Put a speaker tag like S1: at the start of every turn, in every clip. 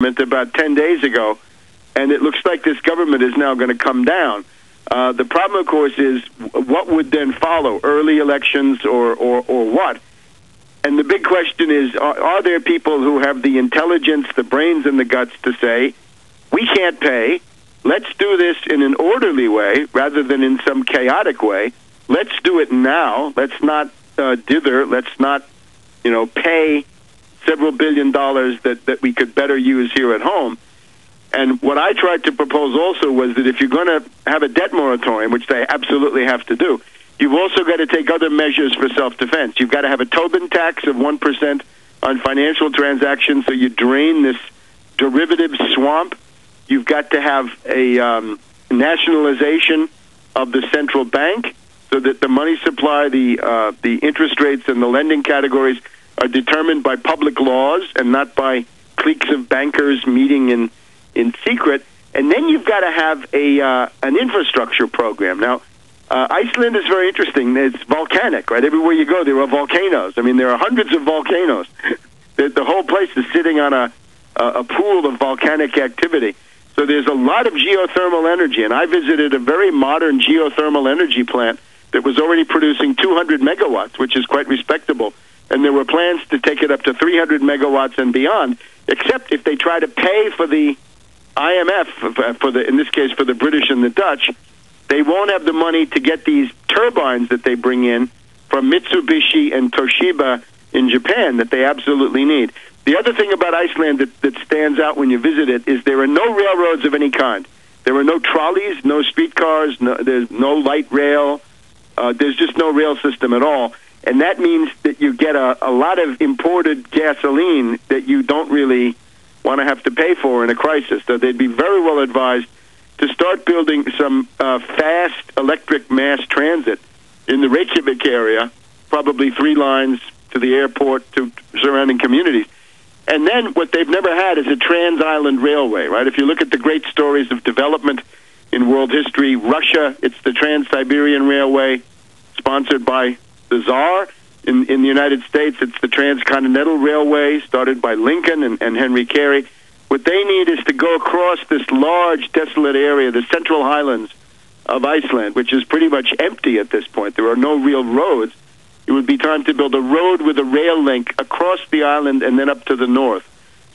S1: about 10 days ago, and it looks like this government is now going to come down. The problem, of course, is what would then follow, early elections or what? And the big question is, are there people who have the intelligence, the brains, and the guts to say, we can't pay, let's do this in an orderly way rather than in some chaotic way. Let's do it now. Let's not dither. Let's not, pay several $billion that we could better use here at home. And what I tried to propose also was that if you're going to have a debt moratorium, which they absolutely have to do, you've also got to take other measures for self-defense. You've got to have a Tobin tax of 1% on financial transactions so you drain this derivative swamp. You've got to have a nationalization of the central bank so that the money supply, the interest rates, and the lending categories are determined by public laws and not by cliques of bankers meeting in secret. And then you've got to have an infrastructure program. Now, Iceland is very interesting. It's volcanic, right? Everywhere you go, there are volcanoes. I mean, there are hundreds of volcanoes. The whole place is sitting on a pool of volcanic activity. So there's a lot of geothermal energy. And I visited a very modern geothermal energy plant that was already producing 200 megawatts, which is quite respectable. And there were plans to take it up to 300 megawatts and beyond, except if they try to pay for the IMF, in this case for the British and the Dutch, they won't have the money to get these turbines that they bring in from Mitsubishi and Toshiba in Japan that they absolutely need. The other thing about Iceland that stands out when you visit it is there are no railroads of any kind. There are no trolleys, no streetcars, there's no light rail. There's just no rail system at all. And that means that you get a lot of imported gasoline that you don't really want to have to pay for in a crisis. So they'd be very well advised to start building some fast electric mass transit in the Reykjavik area, probably 3 lines to the airport, to surrounding communities. And then what they've never had is a trans-island railway, right? If you look at the great stories of development in world history, Russia, it's the Trans-Siberian Railway, sponsored by the Tsar. In the United States, it's the Transcontinental Railway, started by Lincoln and Henry Carey. What they need is to go across this large, desolate area, the Central Highlands of Iceland, which is pretty much empty at this point. There are no real roads. It would be time to build a road with a rail link across the island and then up to the north.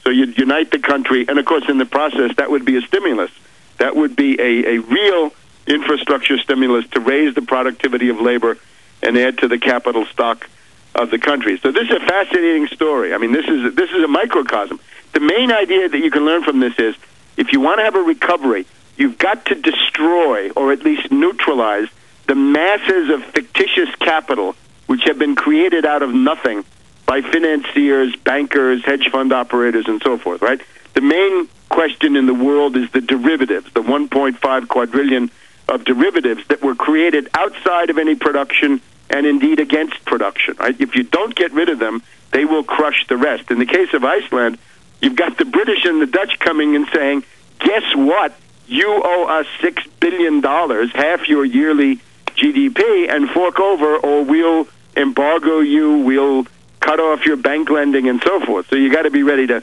S1: So you'd unite the country, and of course in the process that would be a stimulus. That would be a real infrastructure stimulus to raise the productivity of labor and add to the capital stock of the country. So this is a fascinating story. I mean, this is a microcosm. The main idea that you can learn from this is if you want to have a recovery, you've got to destroy or at least neutralize the masses of fictitious capital which have been created out of nothing by financiers, bankers, hedge fund operators, and so forth, right? The main question in the world is the derivatives, the 1.5 quadrillion of derivatives that were created outside of any production and indeed against production, right? If you don't get rid of them, they will crush the rest. In the case of Iceland, you've got the British and the Dutch coming and saying, guess what? You owe us $6 billion, half your yearly GDP, and fork over, or we'll embargo you, we'll cut off your bank lending, and so forth. So you got to be ready to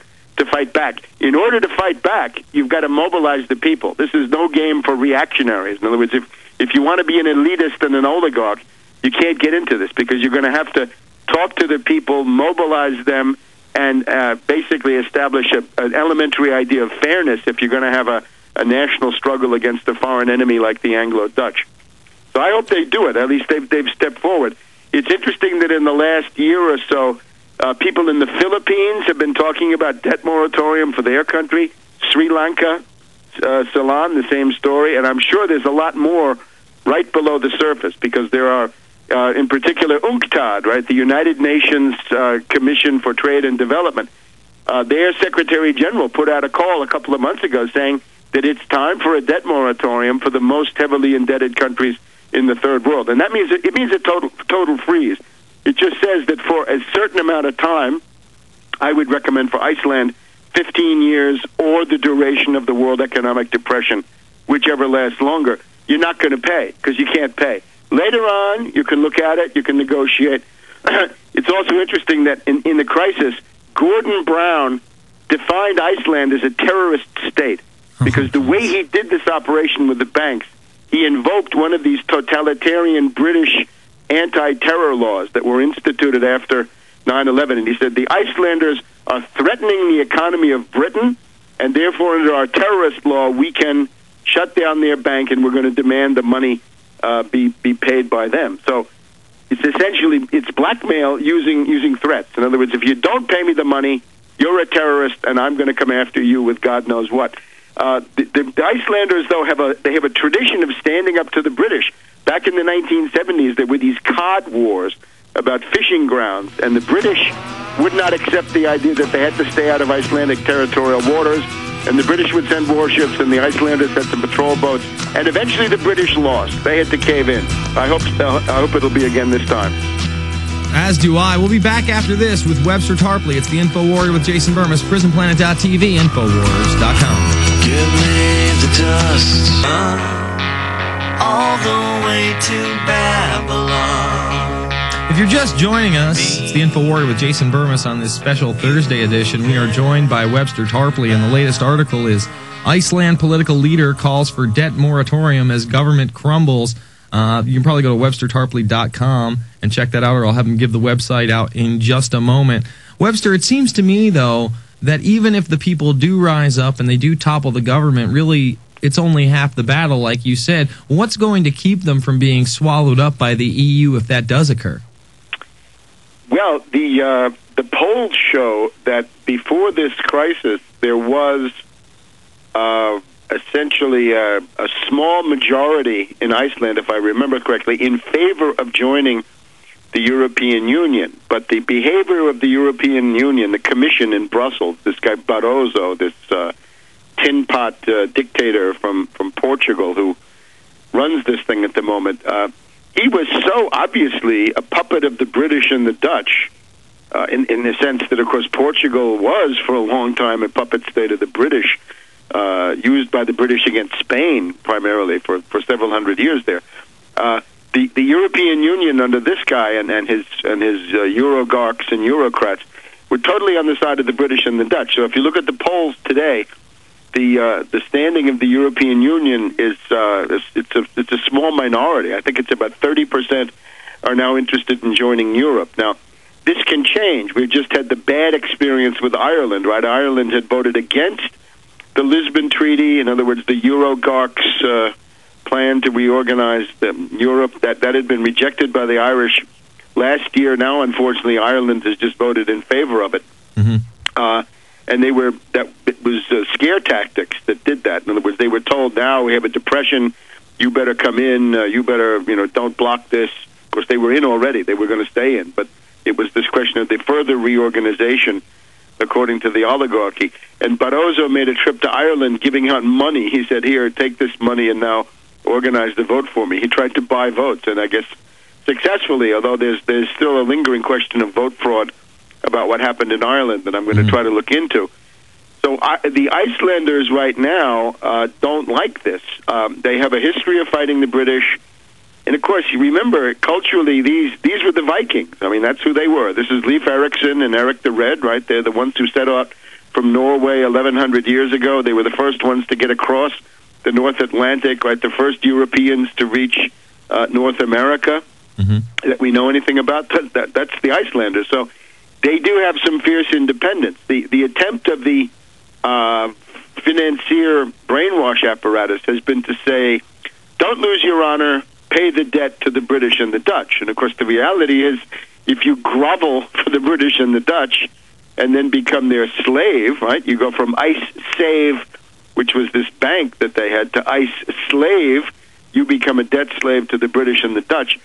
S1: fight back. In order to fight back, you've got to mobilize the people. This is no game for reactionaries. In other words, if you want to be an elitist and an oligarch, you can't get into this because you're going to have to talk to the people, mobilize them, and basically establish an elementary idea of fairness if you're going to have a national struggle against a foreign enemy like the Anglo-Dutch. So I hope they do it. At least they've stepped forward. It's interesting that in the last year or so, people in the Philippines have been talking about debt moratorium for their country. Sri Lanka, Ceylon, the same story. And I'm sure there's a lot more right below the surface because there are, in particular, UNCTAD, right, the United Nations Commission for Trade and Development. Their Secretary General put out a call a couple of months ago saying that it's time for a debt moratorium for the most heavily indebted countries in the third world. And that means it means a total freeze. It just says that for a certain amount of time, I would recommend for Iceland 15 years or the duration of the World Economic Depression, whichever lasts longer. You're not going to pay because you can't pay. Later on, you can look at it, you can negotiate. It's also interesting that in the crisis, Gordon Brown defined Iceland as a terrorist state because the way he did this operation with the banks, he invoked one of these totalitarian British anti-terror laws that were instituted after 9/11, and he said the Icelanders are threatening the economy of Britain, and therefore under our terrorist law we can shut down their bank and we're going to demand the money be paid by them. So it's essentially blackmail using threats. In other words, if you don't pay me the money, you're a terrorist, and I'm going to come after you with God knows what. The Icelanders, though, have a tradition of standing up to the British. Back in the 1970s, there were these cod wars about fishing grounds, and the British would not accept the idea that they had to stay out of Icelandic territorial waters, and the British would send warships, and the Icelanders had some patrol boats, and eventually the British lost. They had to cave in. I hope it'll be again this time.
S2: As do I. We'll be back after this with Webster Tarpley. It's the Info Warrior with Jason Burmis, PrisonPlanet.tv, Infowars.com.
S3: Give me the dust all the way to Babylon.
S2: If you're just joining us, it's the Info Warrior with Jason Burmis on this special Thursday edition. We are joined by Webster Tarpley, and the latest article is Iceland political leader calls for debt moratorium as government crumbles. You can probably go to WebsterTarpley.com and check that out, or I'll have him give the website out in just a moment. Webster, it seems to me, though, that even if the people do rise up and they do topple the government, really it's only half the battle, like you said. What's going to keep them from being swallowed up by the EU if that does occur?
S1: Well, the polls show that before this crisis, there was essentially a small majority in Iceland, if I remember correctly, in favor of joining the European Union. But the behavior of the European Union, the Commission in Brussels, this guy Barroso, this tin pot dictator from Portugal who runs this thing at the moment, he was so obviously a puppet of the British and the Dutch, in the sense that, of course, Portugal was for a long time a puppet state of the British, used by the British against Spain primarily for several hundred years there. The European Union under this guy and his Eurogarchs and Eurocrats were totally on the side of the British and the Dutch. So if you look at the polls today, the standing of the European Union is it's a small minority. I think it's about 30% are now interested in joining Europe. Now, this can change. We've just had the bad experience with Ireland, right? Ireland had voted against the Lisbon Treaty. In other words, the Eurogarchs plan to reorganize Europe. That had been rejected by the Irish last year. Now, unfortunately, Ireland has just voted in favor of it. Mm-hmm. And it was scare tactics that did that. In other words, they were told, now we have a depression, you better come in, you better, don't block this. Of course, they were in already. They were going to stay in. But it was this question of the further reorganization according to the oligarchy. And Barroso made a trip to Ireland giving out money. He said, here, take this money and now organize the vote for me. He tried to buy votes, and I guess successfully, although there's still a lingering question of vote fraud about what happened in Ireland that I'm going to try to look into. So the Icelanders right now don't like this. They have a history of fighting the British. And, of course, you remember, culturally, these were the Vikings. I mean, that's who they were. This is Leif Erikson and Eric the Red, right? They're the ones who set out from Norway 1,100 years ago. They were the first ones to get across the North Atlantic, right? The first Europeans to reach North America that we know anything about. That's the Icelanders. So they do have some fierce independence. The attempt of the financier brainwash apparatus has been to say, don't lose your honor, pay the debt to the British and the Dutch. And, of course, the reality is if you grovel for the British and the Dutch and then become their slave, right, you go from Ice Save, which was this bank that they had, to Ice Slave, you become a debt slave to the British and the Dutch,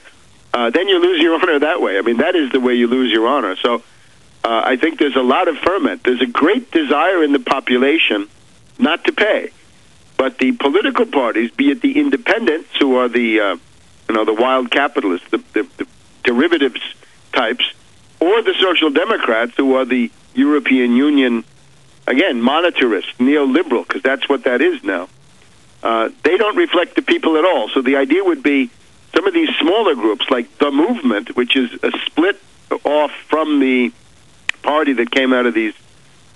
S1: then you lose your honor that way. I mean, that is the way you lose your honor. So I think there's a lot of ferment. There's a great desire in the population not to pay. But the political parties, be it the independents, who are the the wild capitalists, the derivatives types, or the Social Democrats, who are the European Union, again, monetarist, neoliberal, because that's what that is now. They don't reflect the people at all. So the idea would be some of these smaller groups, like the Movement, which is a split off from the party that came out of these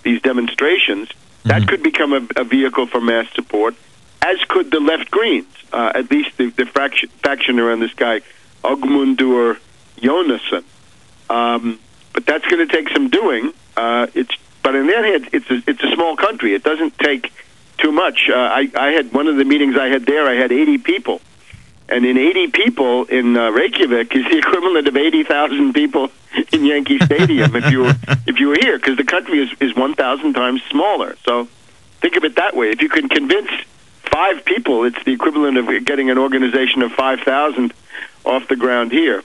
S1: these demonstrations, that could become a vehicle for mass support, as could the left Greens, at least the faction around this guy, Ögmundur Jónasson. But that's going to take some doing. But on the other hand, it's a small country. It doesn't take too much. I had one of the meetings I had there. I had 80 people, and in 80 people in Reykjavik is the equivalent of 80,000 people in Yankee Stadium if you were here, because the country is 1,000 times smaller. So think of it that way. If you can convince 5 people, it's the equivalent of getting an organization of 5,000 off the ground here.